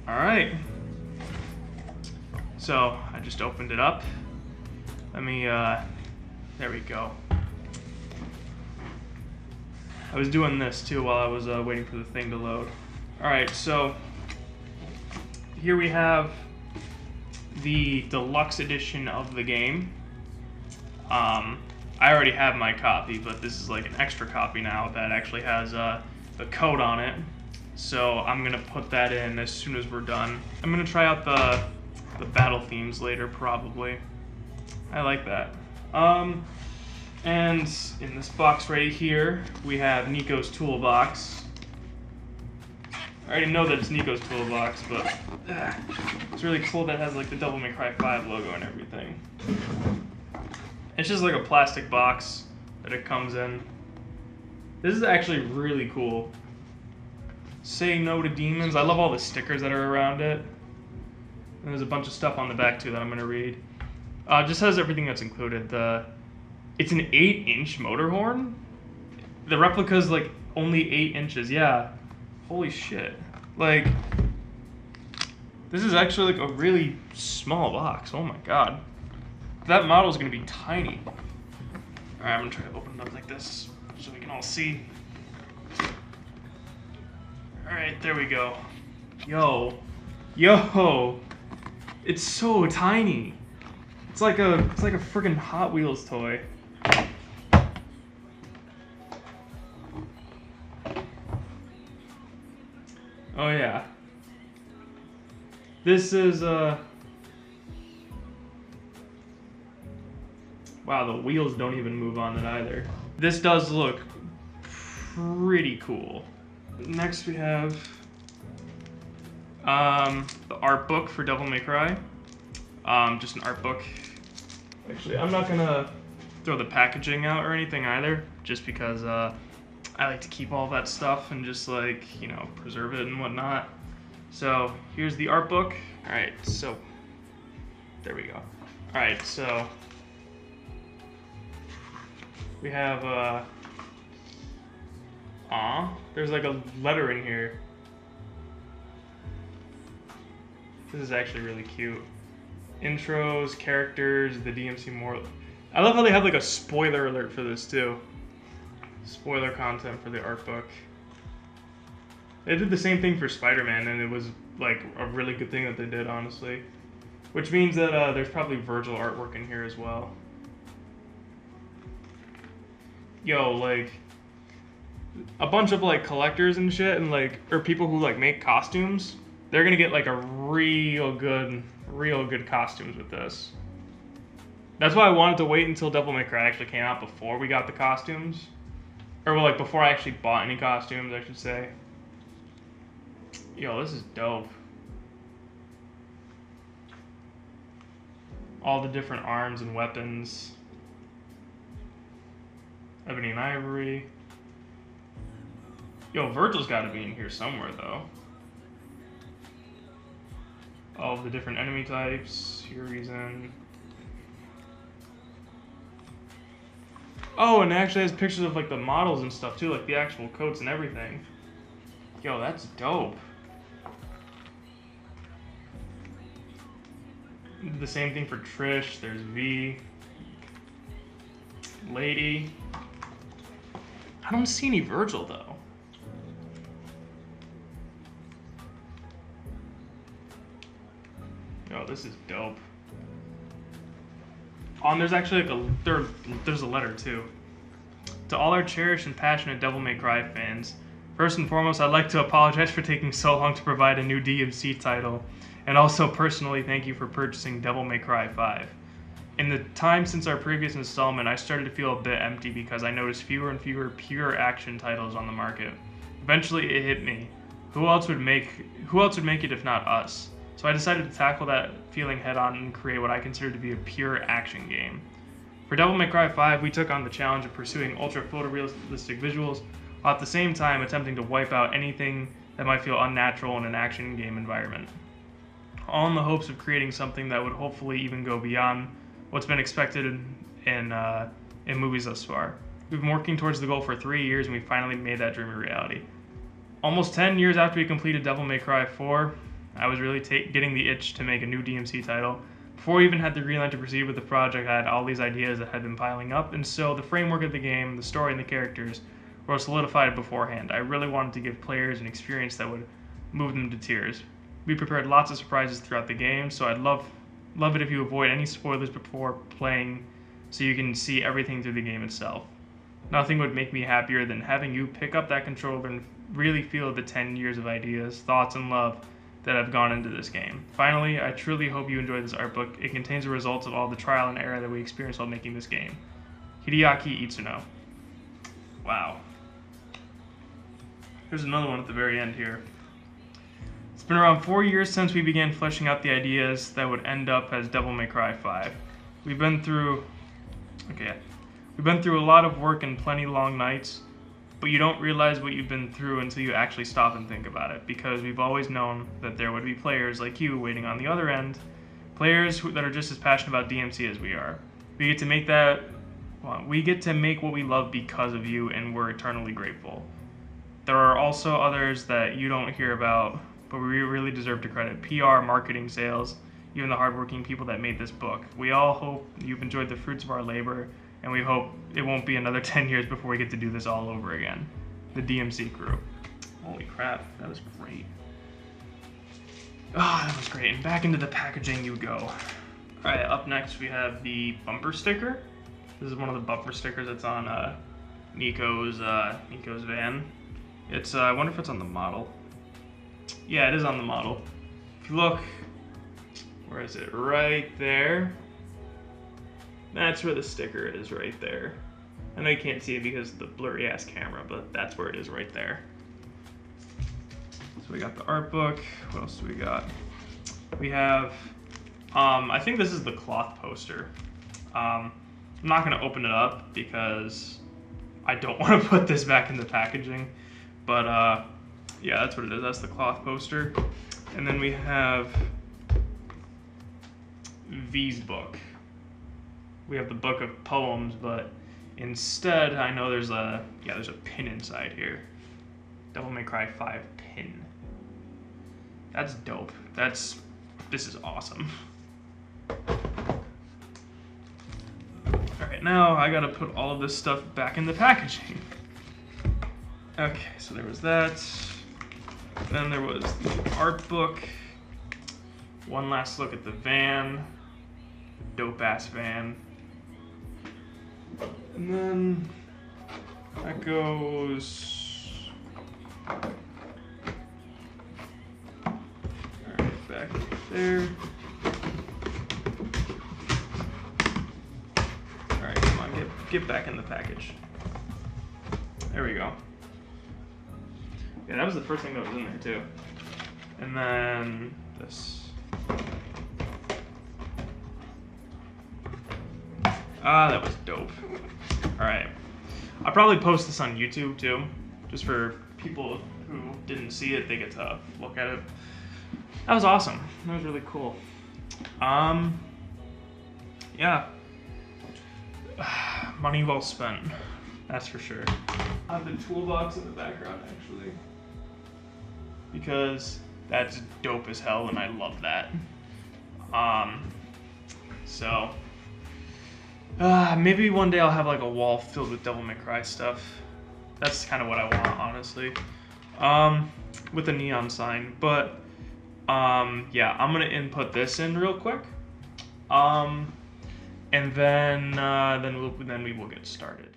All right. So I just opened it up. Let me, there we go. I was doing this too while I was waiting for the thing to load. All right, so here we have the Deluxe Edition of the game. I already have my copy, but this is like an extra copy now that actually has the code on it. So I'm gonna put that in as soon as we're done. I'm gonna try out the battle themes later, probably. I like that. And in this box right here, we have Nico's Toolbox. I already know that it's Nico's Toolbox, but it's really cool that it has like the Devil May Cry 5 logo and everything. It's just like a plastic box that it comes in. This is actually really cool. Say No to Demons. I love all the stickers that are around it. And there's a bunch of stuff on the back too that I'm gonna read. Just has everything that's included. It's an 8-inch motor horn. The replica's like only 8 inches. Yeah. Holy shit. Like, this is actually like a really small box. Oh my god. That model is gonna be tiny. Alright, I'm gonna try to open it up like this so we can all see. Alright, there we go. Yo. It's so tiny. It's like a freaking Hot Wheels toy. Oh yeah. This is wow, the wheels don't even move on it either. This does look pretty cool. Next we have the art book for Devil May Cry. Just an art book. Actually, I'm not gonna throw the packaging out or anything either, just because I like to keep all that stuff and just like, you know, preserve it and whatnot. So here's the art book. All right, so there we go. All right, so we have there's like a letter in here. This is actually really cute. Intros, characters, the DMC more. I love how they have like a spoiler alert for this too. Spoiler content for the art book. They did the same thing for Spider-Man, and it was like a really good thing that they did, honestly. Which means that there's probably Virgil artwork in here as well. Yo, like a bunch of like collectors and shit, and like, or people who like make costumes, they're gonna get like a real good costumes with this. That's why I wanted to wait until Devil May Cry actually came out before we got the costumes. Or well, like before I actually bought any costumes, I should say. Yo, this is dope. All the different arms and weapons. Ebony and Ivory. Yo, Virgil's gotta be in here somewhere though. All of the different enemy types, your reason. Oh, and it actually has pictures of like the models and stuff too, like the actual coats and everything. Yo, that's dope. The same thing for Trish. There's V. Lady. I don't see any Virgil though. Yo, this is dope. Oh, and there's actually like there's a letter too. To all our cherished and passionate Devil May Cry fans, first and foremost, I'd like to apologize for taking so long to provide a new DMC title, and also personally thank you for purchasing Devil May Cry 5. In the time since our previous installment, I started to feel a bit empty because I noticed fewer and fewer pure action titles on the market. Eventually, it hit me. Who else would make it if not us? So I decided to tackle that feeling head on and create what I consider to be a pure action game. For Devil May Cry 5, we took on the challenge of pursuing ultra photorealistic visuals, while at the same time attempting to wipe out anything that might feel unnatural in an action game environment. All in the hopes of creating something that would hopefully even go beyond what's been expected in movies thus far. We've been working towards the goal for 3 years, and we finally made that dream a reality. Almost 10 years after we completed Devil May Cry 4, I was really getting the itch to make a new DMC title. Before we even had the green light to proceed with the project, I had all these ideas that had been piling up, and so the framework of the game, the story, and the characters were solidified beforehand. I really wanted to give players an experience that would move them to tears. We prepared lots of surprises throughout the game, so I'd love it if you avoid any spoilers before playing so you can see everything through the game itself. Nothing would make me happier than having you pick up that controller and really feel the 10 years of ideas, thoughts, and love that have gone into this game. Finally, I truly hope you enjoy this art book. It contains the results of all the trial and error that we experienced while making this game. Hideaki Itsuno. Wow. Here's another one at the very end here. It's been around 4 years since we began fleshing out the ideas that would end up as Devil May Cry 5. We've been through a lot of work and plenty long nights, but you don't realize what you've been through until you actually stop and think about it, because we've always known that there would be players like you waiting on the other end, players that are just as passionate about DMC as we are. We get to make what we love because of you, and we're eternally grateful. There are also others that you don't hear about, but we really deserve to credit: PR, marketing, sales, even the hardworking people that made this book. We all hope you've enjoyed the fruits of our labor, and we hope it won't be another 10 years before we get to do this all over again. The DMC crew. Holy crap, that was great. Ah, that was great. And back into the packaging you go. Alright, up next we have the bumper sticker. This is one of the bumper stickers that's on Nico's van. It's I wonder if it's on the model. Yeah, it is on the model. If you look, where is it? Right there. That's where the sticker is, right there. I know you can't see it because of the blurry ass camera, but that's where it is right there. So we got the art book. What else do we got? We have, I think this is the cloth poster. I'm not gonna open it up because I don't want to put this back in the packaging, but yeah, that's what it is. That's the cloth poster. And then we have V's book. We have the book of poems, but instead, I know there's a pin inside here. Devil May Cry 5 pin. That's dope. This is awesome. Alright, now I gotta put all of this stuff back in the packaging. Okay, so there was that. Then there was the art book. One last look at the van. Dope ass van. And then that goes alright, back there. Alright, come on, get back in the package. There we go. Yeah, that was the first thing that was in there too. And then this. Ah, that was dope. Alright. I'll probably post this on YouTube too, just for people who didn't see it, they get to look at it. That was awesome. That was really cool. Yeah. Money well spent, that's for sure. I have the toolbox in the background actually, because that's dope as hell and I love that. So maybe one day I'll have like a wall filled with Devil May Cry stuff. That's kind of what I want, honestly. With a neon sign, but yeah, I'm gonna input this in real quick, and then we will get started.